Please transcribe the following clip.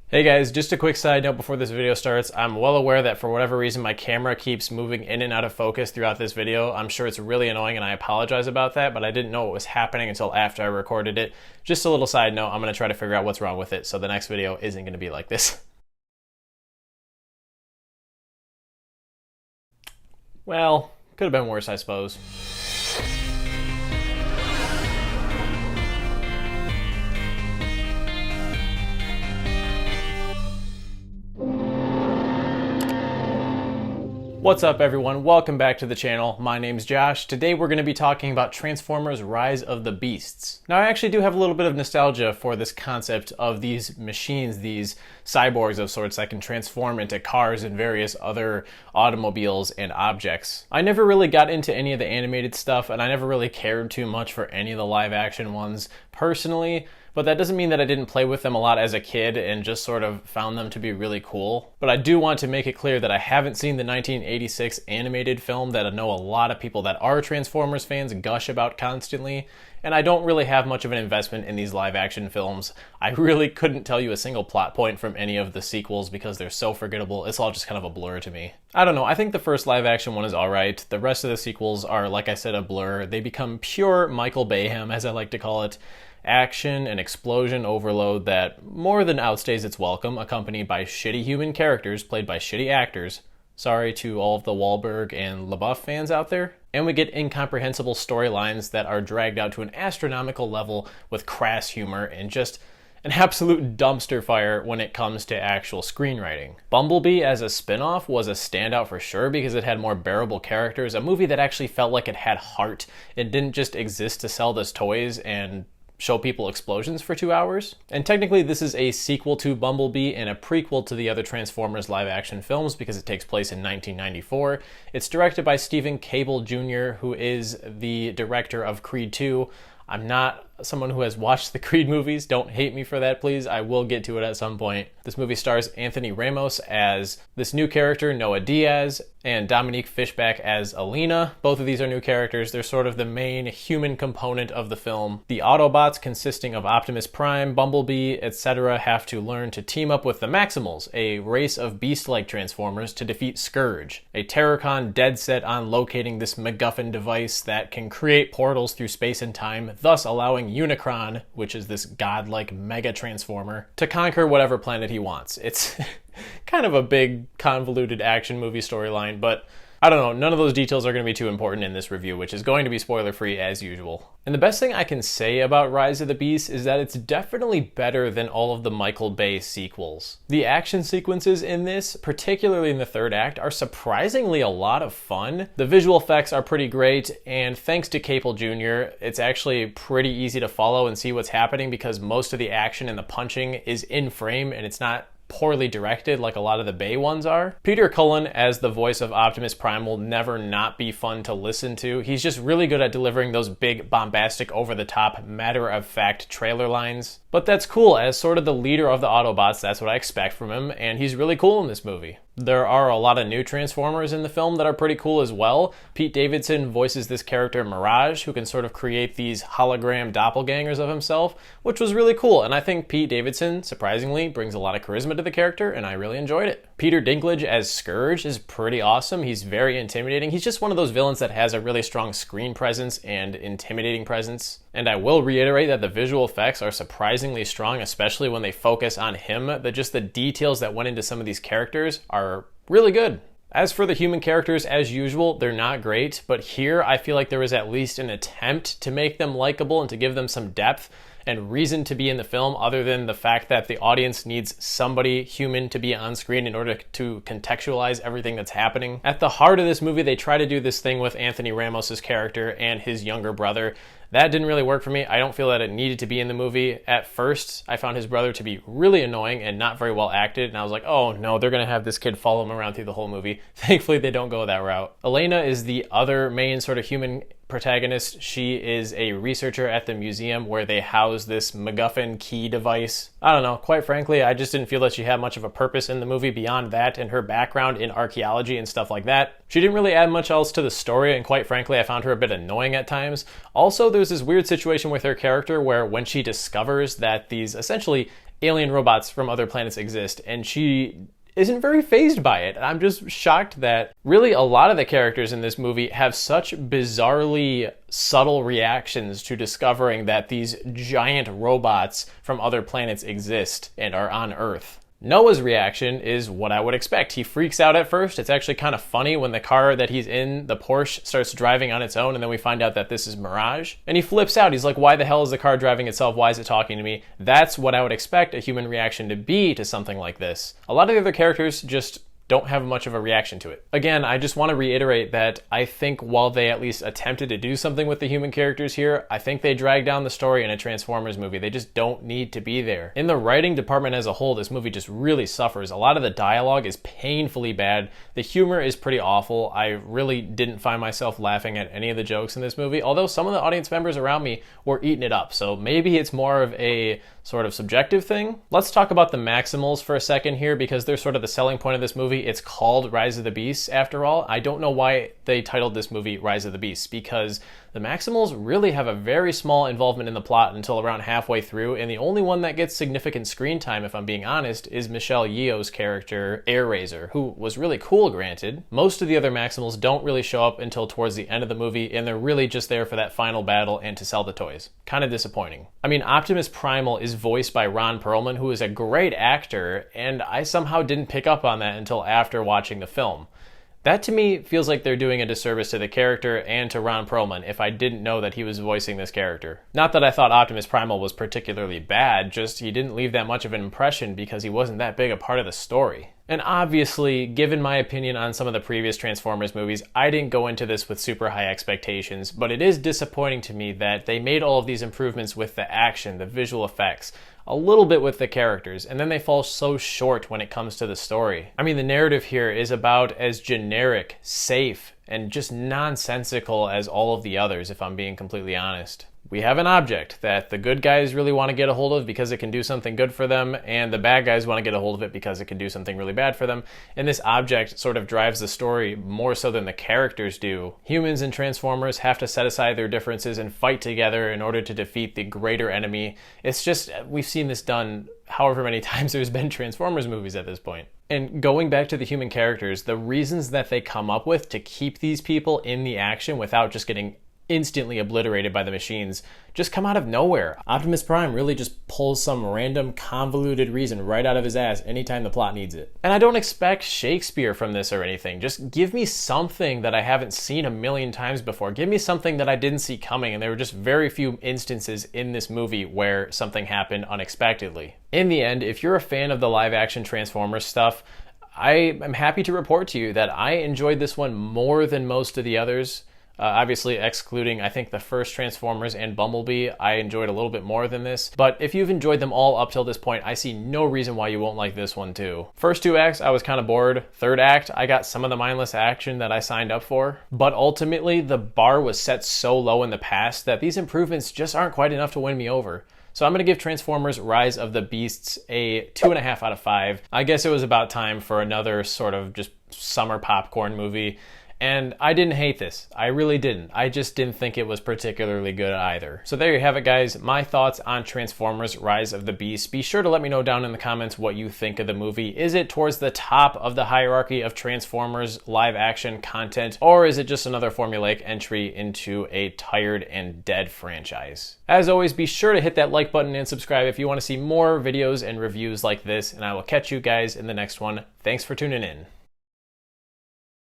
Hey guys, just a quick side note before this video starts. I'm well aware that for whatever reason my camera keeps moving in and out of focus throughout this video. I'm sure it's really annoying and I apologize about that, but I didn't know what was happening until after I recorded it. Just a little side note, I'm going to try to figure out what's wrong with it so the next video isn't going to be like this. Well, could have been worse, I suppose. What's up everyone, welcome back to the channel. My name's Josh. Today we're going to be talking about Transformers Rise of the Beasts. Now I actually do have a little bit of nostalgia for this concept of these machines, these cyborgs of sorts that can transform into cars and various other automobiles and objects. I never really got into any of the animated stuff and I never really cared too much for any of the live action ones personally. But that doesn't mean that I didn't play with them a lot as a kid and just sort of found them to be really cool. But I do want to make it clear that I haven't seen the 1986 animated film that I know a lot of people that are Transformers fans gush about constantly. And I don't really have much of an investment in these live action films. I really couldn't tell you a single plot point from any of the sequels because they're so forgettable. It's all just kind of a blur to me. I don't know, I think the first live action one is alright. The rest of the sequels are, like I said, a blur. They become pure Michael Bayhem, as I like to call it. Action and explosion overload that more than outstays its welcome, accompanied by shitty human characters played by shitty actors. Sorry to all of the Wahlberg and LaBeouf fans out there. And we get incomprehensible storylines that are dragged out to an astronomical level with crass humor and just an absolute dumpster fire when it comes to actual screenwriting. Bumblebee as a spin-off was a standout for sure because it had more bearable characters, a movie that actually felt like it had heart. It didn't just exist to sell us toys and show people explosions for 2 hours. And technically this is a sequel to Bumblebee and a prequel to the other Transformers live action films because it takes place in 1994. It's directed by Steven Caple Jr., who is the director of Creed 2. I'm not someone who has watched the Creed movies. Don't hate me for that, please. I will get to it at some point. This movie stars Anthony Ramos as this new character, Noah Diaz, and Dominique Fishback as Alina. Both of these are new characters. They're sort of the main human component of the film. The Autobots, consisting of Optimus Prime, Bumblebee, etc., have to learn to team up with the Maximals, a race of beast-like Transformers, to defeat Scourge, a Terrorcon dead set on locating this MacGuffin device that can create portals through space and time, thus allowing Unicron, which is this godlike mega transformer, to conquer whatever planet he wants. It's kind of a big, convoluted action movie storyline, but I don't know, none of those details are going to be too important in this review, which is going to be spoiler-free as usual. And the best thing I can say about Rise of the Beasts is that it's definitely better than all of the Michael Bay sequels. The action sequences in this, particularly in the third act, are surprisingly a lot of fun. The visual effects are pretty great, and thanks to Caple Jr., it's actually pretty easy to follow and see what's happening because most of the action and the punching is in frame and it's not poorly directed like a lot of the Bay ones are. Peter Cullen as the voice of Optimus Prime will never not be fun to listen to. He's just really good at delivering those big, bombastic, over-the-top, matter-of-fact trailer lines. But that's cool, as sort of the leader of the Autobots, that's what I expect from him, and he's really cool in this movie. There are a lot of new Transformers in the film that are pretty cool as well. Pete Davidson voices this character Mirage, who can sort of create these hologram doppelgangers of himself, which was really cool, and I think Pete Davidson, surprisingly, brings a lot of charisma to the character, and I really enjoyed it. Peter Dinklage as Scourge is pretty awesome. He's very intimidating. He's just one of those villains that has a really strong screen presence and intimidating presence. And I will reiterate that the visual effects are surprisingly strong, especially when they focus on him. Just the details that went into some of these characters are really good. As for the human characters, as usual, they're not great, but here I feel like there was at least an attempt to make them likable and to give them some depth and reason to be in the film other than the fact that the audience needs somebody human to be on screen in order to contextualize everything that's happening. At the heart of this movie, they try to do this thing with Anthony Ramos's character and his younger brother. That didn't really work for me. I don't feel that it needed to be in the movie. At first, I found his brother to be really annoying and not very well acted, and I was like, oh no, they're gonna have this kid follow him around through the whole movie. Thankfully, they don't go that route. Elena is the other main sort of human protagonist. She is a researcher at the museum where they house this MacGuffin key device. I don't know, quite frankly, I just didn't feel that she had much of a purpose in the movie beyond that and her background in archaeology and stuff like that. She didn't really add much else to the story, and quite frankly, I found her a bit annoying at times. Also, there's this weird situation with her character where when she discovers that these essentially alien robots from other planets exist, and she isn't very fazed by it. I'm just shocked that really a lot of the characters in this movie have such bizarrely subtle reactions to discovering that these giant robots from other planets exist and are on Earth. Noah's reaction is what I would expect. He freaks out at first. It's actually kind of funny when the car that he's in, the Porsche, starts driving on its own, and then we find out that this is Mirage. And he flips out. He's like, why the hell is the car driving itself? Why is it talking to me? That's what I would expect a human reaction to be to something like this. A lot of the other characters just don't have much of a reaction to it. Again, I just want to reiterate that I think while they at least attempted to do something with the human characters here, I think they dragged down the story in a Transformers movie. They just don't need to be there. In the writing department as a whole, this movie just really suffers. A lot of the dialogue is painfully bad. The humor is pretty awful. I really didn't find myself laughing at any of the jokes in this movie, although some of the audience members around me were eating it up. So maybe it's more of a sort of subjective thing. Let's talk about the Maximals for a second here, because they're sort of the selling point of this movie. It's called Rise of the Beasts after all. I don't know why they titled this movie Rise of the Beasts, because the Maximals really have a very small involvement in the plot until around halfway through, and the only one that gets significant screen time, if I'm being honest, is Michelle Yeoh's character, Airazor, who was really cool, granted. Most of the other Maximals don't really show up until towards the end of the movie, and they're really just there for that final battle and to sell the toys. Kind of disappointing. I mean, Optimus Primal is voiced by Ron Perlman, who is a great actor, and I somehow didn't pick up on that until after watching the film. That to me feels like they're doing a disservice to the character and to Ron Perlman if I didn't know that he was voicing this character. Not that I thought Optimus Primal was particularly bad, just he didn't leave that much of an impression because he wasn't that big a part of the story. And obviously, given my opinion on some of the previous Transformers movies, I didn't go into this with super high expectations, but it is disappointing to me that they made all of these improvements with the action, the visual effects, a little bit with the characters, and then they fall so short when it comes to the story. I mean, the narrative here is about as generic, safe, and just nonsensical as all of the others, if I'm being completely honest. We have an object that the good guys really want to get a hold of because it can do something good for them, and the bad guys want to get a hold of it because it can do something really bad for them. And this object sort of drives the story more so than the characters do. Humans and Transformers have to set aside their differences and fight together in order to defeat the greater enemy. It's just, we've seen this done however many times there's been Transformers movies at this point. And going back to the human characters, the reasons that they come up with to keep these people in the action without just getting instantly obliterated by the machines just come out of nowhere. Optimus Prime really just pulls some random convoluted reason right out of his ass anytime the plot needs it. And I don't expect Shakespeare from this or anything. Just give me something that I haven't seen a million times before. Give me something that I didn't see coming, and there were just very few instances in this movie where something happened unexpectedly. In the end, if you're a fan of the live action Transformers stuff, I am happy to report to you that I enjoyed this one more than most of the others. Obviously excluding, I think, the first Transformers and Bumblebee, I enjoyed a little bit more than this. But if you've enjoyed them all up till this point, I see no reason why you won't like this one too. First two acts, I was kind of bored. Third act, I got some of the mindless action that I signed up for. But ultimately, the bar was set so low in the past that these improvements just aren't quite enough to win me over. So I'm going to give Transformers Rise of the Beasts a 2.5 out of 5. I guess it was about time for another sort of just summer popcorn movie. And I didn't hate this. I really didn't. I just didn't think it was particularly good either. So there you have it, guys. My thoughts on Transformers Rise of the Beast. Be sure to let me know down in the comments what you think of the movie. Is it towards the top of the hierarchy of Transformers live action content, or is it just another formulaic entry into a tired and dead franchise? As always, be sure to hit that like button and subscribe if you want to see more videos and reviews like this, and I will catch you guys in the next one. Thanks for tuning in.